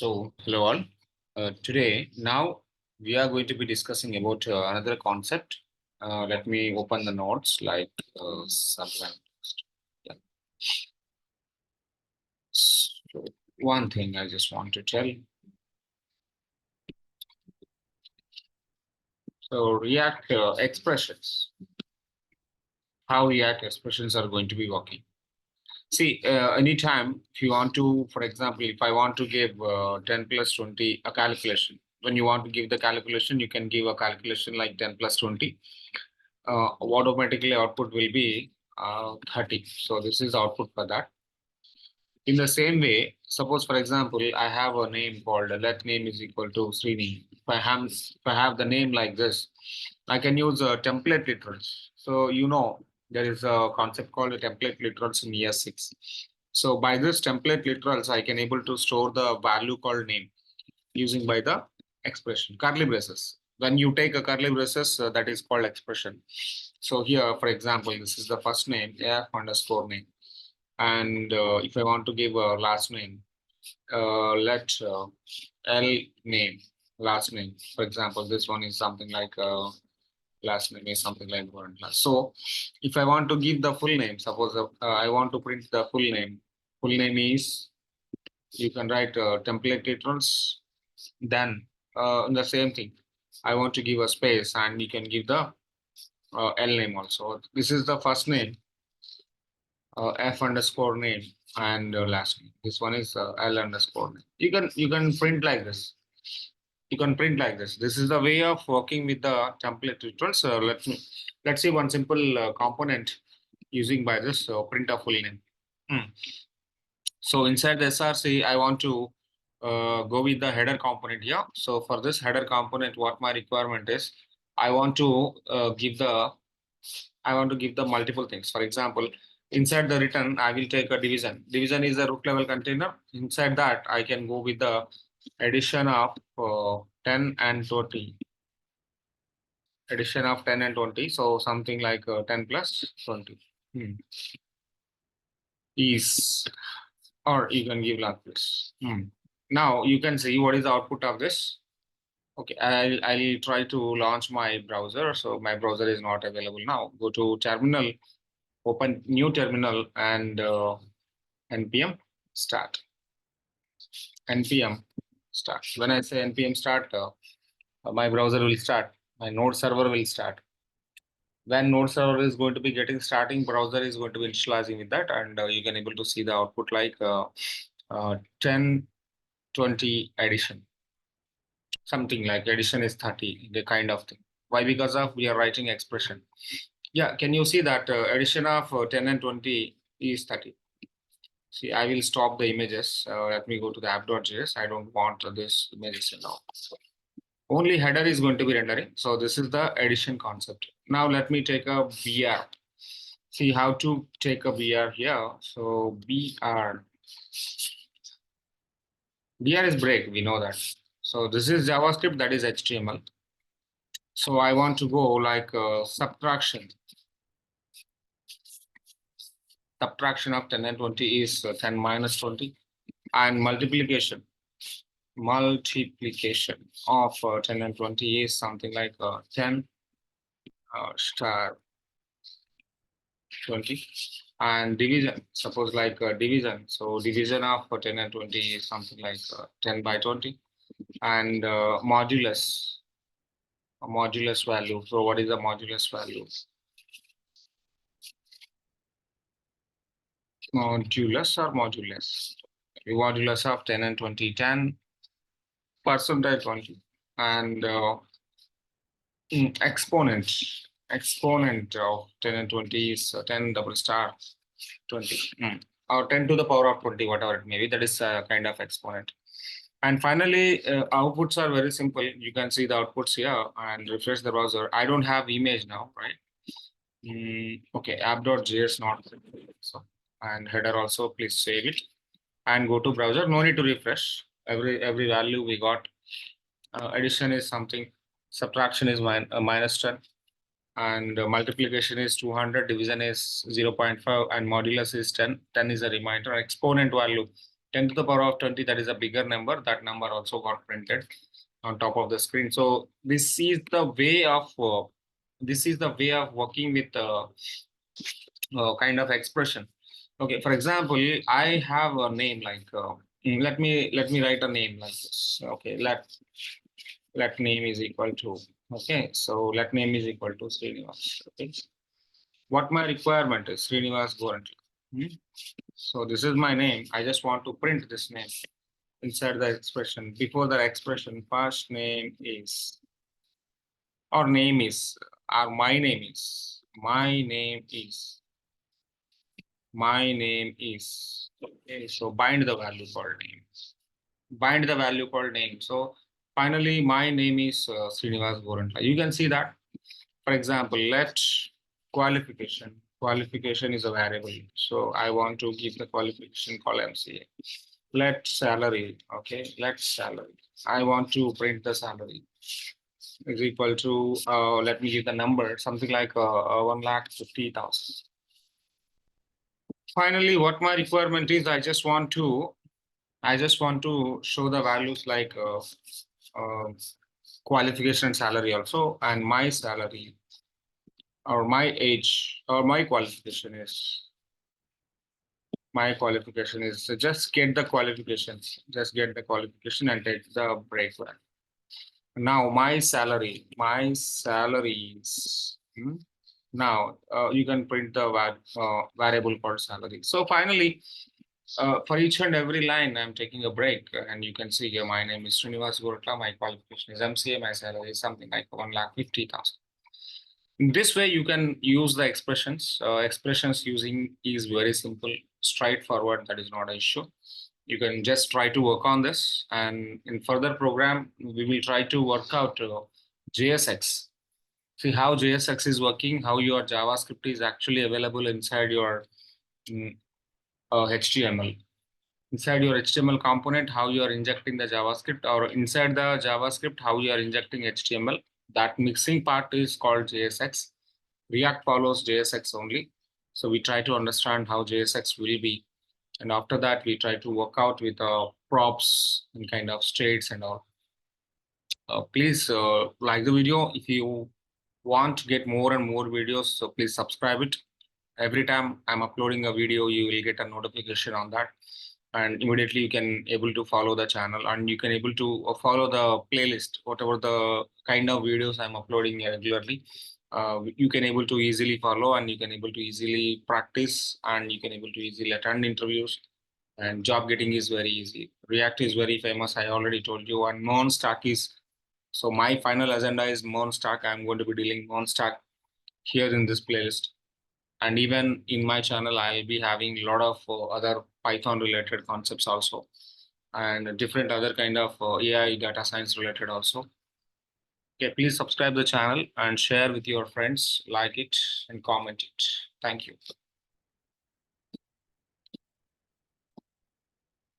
So, hello all. Today, now we are going to be discussing about another concept. Let me open the notes like sometime. Yeah. So, one thing I just want to tell. So, React expressions. How React expressions are going to be working. See, anytime if you want to, for example, if I want to give 10 plus 20 a calculation, when you want to give the calculation, you can give a calculation like 10 plus 20. Automatically output will be 30. So this is output for that. In the same way, suppose for example, I have a name called let name is equal to Srini. If I have the name like this, I can use template literals. So there is a concept called template literals in ES6. So by this template literals, I can able to store the value called name using by the expression curly braces. When you take a curly braces, that is called expression. So here, for example, this is the first name f underscore name, and if I want to give a last name, let l name last name. For example, this one is something like last name is something like one last. So if I want to give the full name, suppose I want to print the full name. Full name is, you can write template literals. Then in the same thing, I want to give a space, and you can give the L name also. This is the first name, F underscore name, and last name. This one is L underscore name. You can print like this. You can print like this. This is the way of working with the template literals. So let's see one simple component using by this print of full name. So inside the SRC, I want to go with the header component here. So for this header component, what my requirement is, I want to give the multiple things. For example, inside the return, I will take a division. Division is a root level container. Inside that, I can go with the addition of 10 and 20. Addition of 10 and 20. So something like 10 plus 20 is, or you can give like this. Now you can see what is the output of this. Okay, I'll try to launch my browser. So my browser is not available now. Go to terminal, open new terminal, and npm start. Npm start. When I say npm start, my browser will start. My node server will start. When node server is going to be getting starting, browser is going to be initializing with that, and you can able to see the output like 10, 20 addition. Something like addition is 30, the kind of thing. Why? Because of we are writing expression. Yeah, can you see that addition of 10 and 20 is 30? See, I will stop the images. Let me go to the app.js. I don't want this images now. Only header is going to be rendering. So this is the addition concept. Now let me take a BR. See how to take a BR here. So BR is break. We know that. So this is JavaScript, that is HTML. So I want to go like subtraction. Subtraction of 10 and 20 is 10 minus 20, and multiplication of 10 and 20 is something like 10 star 20, and division, suppose like division. So division of 10 and 20 is something like 10 by 20, and modulus value. So what is the modulus value? Modulus or modulus? Modulus of 10 and 20, 10 percentile 20, and exponent of 10 and 20 is 10 double star 20, or 10 to the power of 20, whatever it may be. That is a kind of exponent. And finally, outputs are very simple. You can see the outputs here and refresh the browser. I don't have image now, right? Okay, app.js not. So, and header also, please save it and go to browser. No need to refresh. Every value we got. Addition is something. Subtraction is minus 10. And multiplication is 200, division is 0.5, and modulus is 10. 10 is a reminder. Exponent value 10 to the power of 20, that is a bigger number. That number also got printed on top of the screen. So this is the way of working with kind of expression. Okay, for example, I have a name like let me write a name like this. Okay, let name is equal to, okay, so let name is equal to Srinivas. Okay, what my requirement is Srinivas Gorantla. So this is my name. I just want to print this name inside the expression. Before the expression, first name is, or name is, or my name is, my name is, my name is. Okay, so bind the value called name. Bind the value called name. So finally, my name is Srinivas Gorantla. You can see that. For example, let qualification. Qualification is a variable. So I want to give the qualification called MCA. Let salary. Okay, let salary. I want to print the salary is equal to let me give the number, something like 1,50,000. Finally, what my requirement is, I just want to show the values like uh, qualification salary also, and my salary or my age or my qualification is, so just get the qualifications, and take the break. Now my salary is now you can print the variable called salary. So finally, for each and every line, I'm taking a break, and you can see here my name is Srinivas Gorta, my qualification is MCA, my salary is something like 1,50,000. In this way, you can use the expressions. Expressions using is very simple, straightforward. That is not an issue. You can just try to work on this, and in further program, we will try to work out JSX. See how JSX is working, how your JavaScript is actually available inside your HTML. Inside your HTML component, how you are injecting the JavaScript, or inside the JavaScript, how you are injecting HTML. That mixing part is called JSX. React follows JSX only. So we try to understand how JSX will be. And after that, we try to work out with props and kind of states and all. Please like the video. If you want to get more and more videos, so please subscribe it. Every time I'm uploading a video, you will get a notification on that. And immediately you can able to follow the channel, and you can able to follow the playlist, whatever the kind of videos I'm uploading regularly. You can able to easily follow, and you can able to easily practice, and you can able to easily attend interviews, and job getting is very easy. React is very famous, I already told you, and MERN stack is, so my final agenda is MERN stack. I'm going to be dealing MERN stack here in this playlist. And even in my channel, I'll be having a lot of other Python related concepts also, and different other kind of AI data science related also. Okay, please subscribe the channel and share with your friends, like it and comment it. Thank you.